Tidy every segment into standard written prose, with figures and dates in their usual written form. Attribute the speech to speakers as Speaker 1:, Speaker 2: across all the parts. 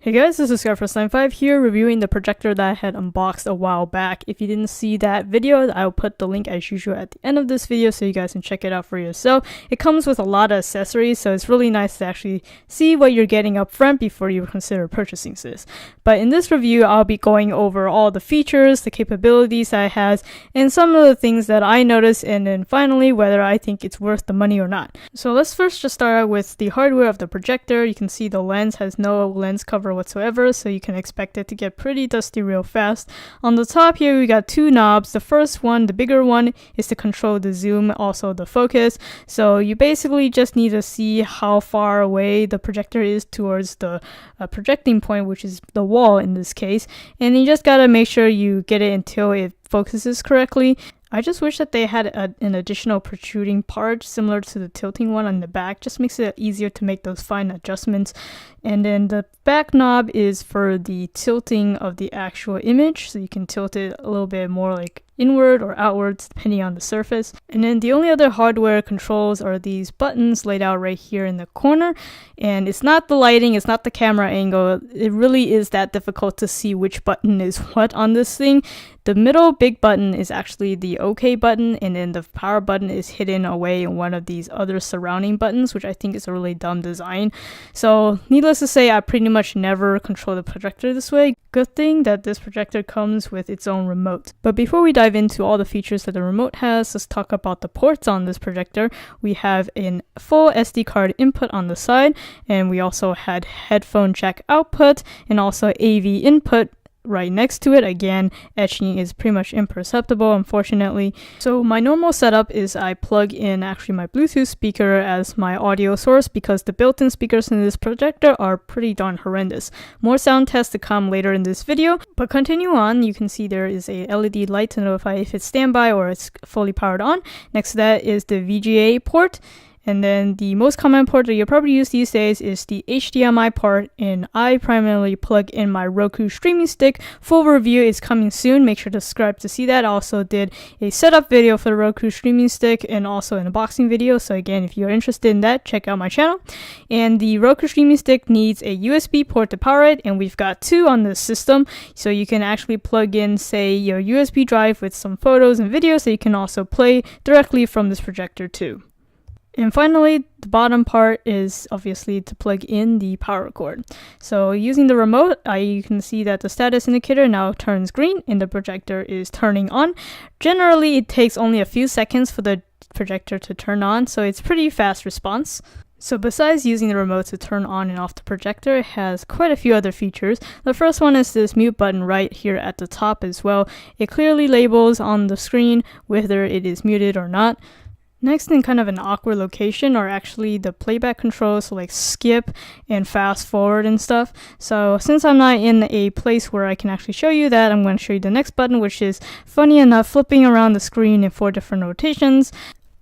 Speaker 1: Hey guys, this is Scarfirst95 here reviewing the projector that I had unboxed a while back. If you didn't see that video, I'll put the link as usual at the end of this video so you guys can check it out for yourself. It comes with a lot of accessories, so it's really nice to actually see what you're getting up front before you consider purchasing this. But in this review, I'll be going over all the features, the capabilities that it has, and some of the things that I noticed, and then finally whether I think it's worth the money or not. So let's first just start out with the hardware of the projector. You can see the lens has no lens cover whatsoever, so you can expect it to get pretty dusty real fast. On the top here we got two knobs. The first one, the bigger one, is to control the zoom, also the focus. So you basically just need to see how far away the projector is towards the projecting point, which is the wall in this case, and you just gotta make sure you get it until it focuses correctly. I just wish that they had an additional protruding part similar to the tilting one on the back. Just makes it easier to make those fine adjustments. And then the back knob is for the tilting of the actual image, so you can tilt it a little bit more like inward or outwards depending on the surface. And then the only other hardware controls are these buttons laid out right here in the corner. And it's not the lighting, it's not the camera angle. It really is that difficult to see which button is what on this thing. The middle big button is actually the OK button, and then the power button is hidden away in one of these other surrounding buttons, which I think is a really dumb design. So needless to say, I pretty much never control the projector this way. Good thing that this projector comes with its own remote. But before we dive into all the features that the remote has, let's talk about the ports on this projector. We have a full SD card input on the side, and we also had headphone jack output and also AV input right next to it. Again, etching is pretty much imperceptible, unfortunately. So my normal setup is I plug in actually my Bluetooth speaker as my audio source because the built-in speakers in this projector are pretty darn horrendous. More sound tests to come later in this video, but continue on. You can see there is a LED light to notify if it's standby or it's fully powered on. Next to that is the Vga port. And then the most common port that you'll probably use these days is the HDMI port, and I primarily plug in my Roku streaming stick. Full review is coming soon. Make sure to subscribe to see that. I also did a setup video for the Roku streaming stick and also an unboxing video. So again, if you're interested in that, check out my channel. And the Roku streaming stick needs a USB port to power it, and we've got two on this system. So you can actually plug in, say, your USB drive with some photos and videos, so you can also play directly from this projector too. And finally, the bottom part is obviously to plug in the power cord. So using the remote, you can see that the status indicator now turns green and the projector is turning on. Generally, it takes only a few seconds for the projector to turn on, so it's pretty fast response. So besides using the remote to turn on and off the projector, it has quite a few other features. The first one is this mute button right here at the top as well. It clearly labels on the screen whether it is muted or not. Next, in kind of an awkward location, are actually the playback controls, so like skip and fast forward and stuff. So since I'm not in a place where I can actually show you that, I'm going to show you the next button, which is funny enough flipping around the screen in 4 different rotations.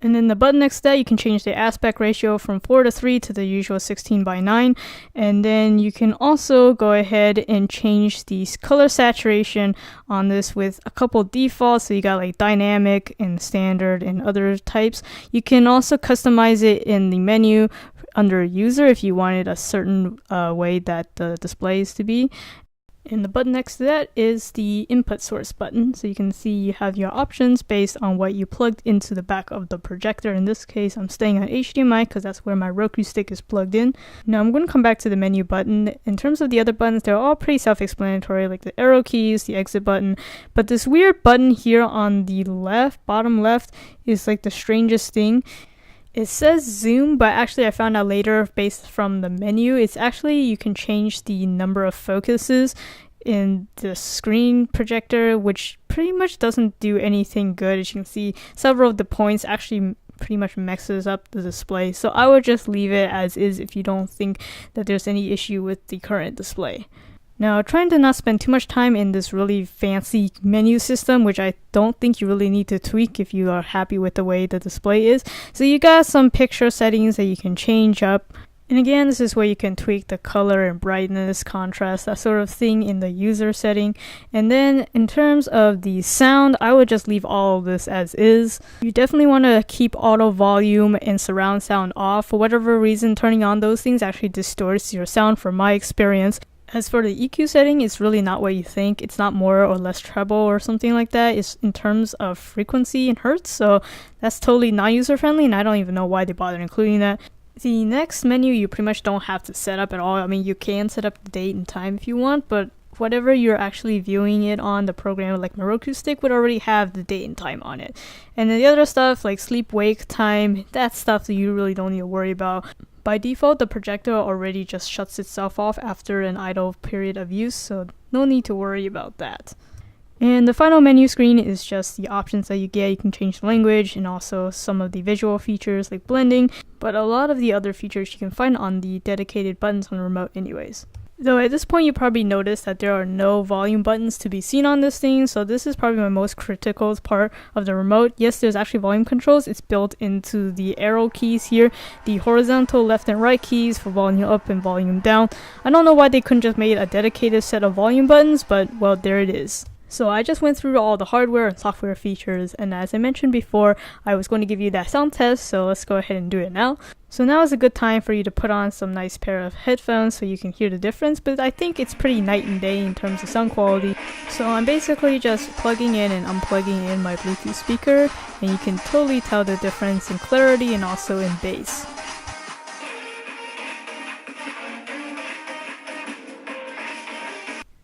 Speaker 1: And then the button next to that, you can change the aspect ratio from 4:3 to the usual 16:9. And then you can also go ahead and change the color saturation on this with a couple defaults. So you got like dynamic and standard and other types. You can also customize it in the menu under user if you wanted a certain way that the display is to be. And the button next to that is the input source button. So you can see you have your options based on what you plugged into the back of the projector. In this case, I'm staying on HDMI because that's where my Roku stick is plugged in. Now I'm going to come back to the menu button. In terms of the other buttons, they're all pretty self-explanatory, like the arrow keys, the exit button. But this weird button here on the left, bottom left, is like the strangest thing. It says zoom, but actually I found out later based from the menu, it's actually you can change the number of focuses in the screen projector, which pretty much doesn't do anything good. As you can see, several of the points actually pretty much messes up the display. So I would just leave it as is if you don't think that there's any issue with the current display. Now, trying to not spend too much time in this really fancy menu system, which I don't think you really need to tweak if you are happy with the way the display is. So you got some picture settings that you can change up. And again, this is where you can tweak the color and brightness, contrast, that sort of thing in the user setting. And then in terms of the sound, I would just leave all of this as is. You definitely want to keep auto volume and surround sound off. For whatever reason, turning on those things actually distorts your sound from my experience. As for the EQ setting, it's really not what you think. It's not more or less treble or something like that. It's in terms of frequency and hertz, so that's totally not user friendly, and I don't even know why they bothered including that. The next menu you pretty much don't have to set up at all. I mean, you can set up the date and time if you want, but whatever you're actually viewing it on, the program like my Roku stick would already have the date and time on it. And then the other stuff like sleep wake time, that's stuff that you really don't need to worry about. By default, the projector already just shuts itself off after an idle period of use, so no need to worry about that. And the final menu screen is just the options that you get. You can change the language and also some of the visual features like blending, but a lot of the other features you can find on the dedicated buttons on the remote anyways. Though at this point you probably noticed that there are no volume buttons to be seen on this thing, so this is probably my most critical part of the remote. Yes, there's actually volume controls. It's built into the arrow keys here, the horizontal left and right keys for volume up and volume down. I don't know why they couldn't just make a dedicated set of volume buttons, but well, there it is. So I just went through all the hardware and software features, and as I mentioned before, I was going to give you that sound test, so let's go ahead and do it now. So now is a good time for you to put on some nice pair of headphones so you can hear the difference, but I think it's pretty night and day in terms of sound quality. So I'm basically just plugging in and unplugging in my Bluetooth speaker, and you can totally tell the difference in clarity and also in bass.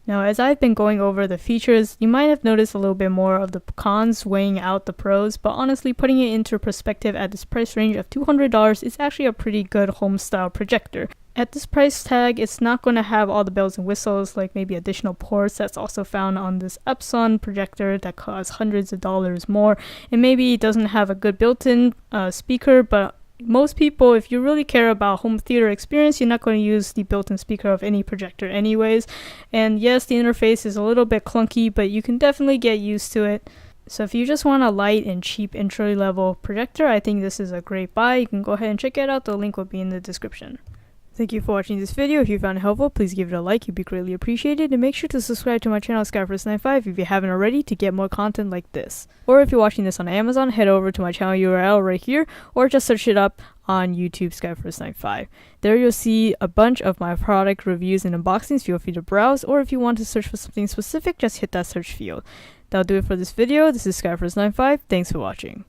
Speaker 1: Now, as I've been going over the features, you might have noticed a little bit more of the cons weighing out the pros, but honestly, putting it into perspective at this price range of $200 is actually a pretty good home-style projector. At this price tag, it's not going to have all the bells and whistles like maybe additional ports that's also found on this Epson projector that costs hundreds of dollars more, and maybe it doesn't have a good built-in speaker, but most people, if you really care about home theater experience, you're not going to use the built-in speaker of any projector anyways. And yes, the interface is a little bit clunky, but you can definitely get used to it. So if you just want a light and cheap entry-level projector, I think this is a great buy. You can go ahead and check it out. The link will be in the description. Thank you for watching this video. If you found it helpful, please give it a like. It'd be greatly appreciated. And make sure to subscribe to my channel, Skyforce95, if you haven't already, to get more content like this. Or if you're watching this on Amazon, head over to my channel URL right here, or just search it up on YouTube, Skyforce95. There you'll see a bunch of my product reviews and unboxings. Feel free to browse, or if you want to search for something specific, just hit that search field. That'll do it for this video. This is Skyforce95. Thanks for watching.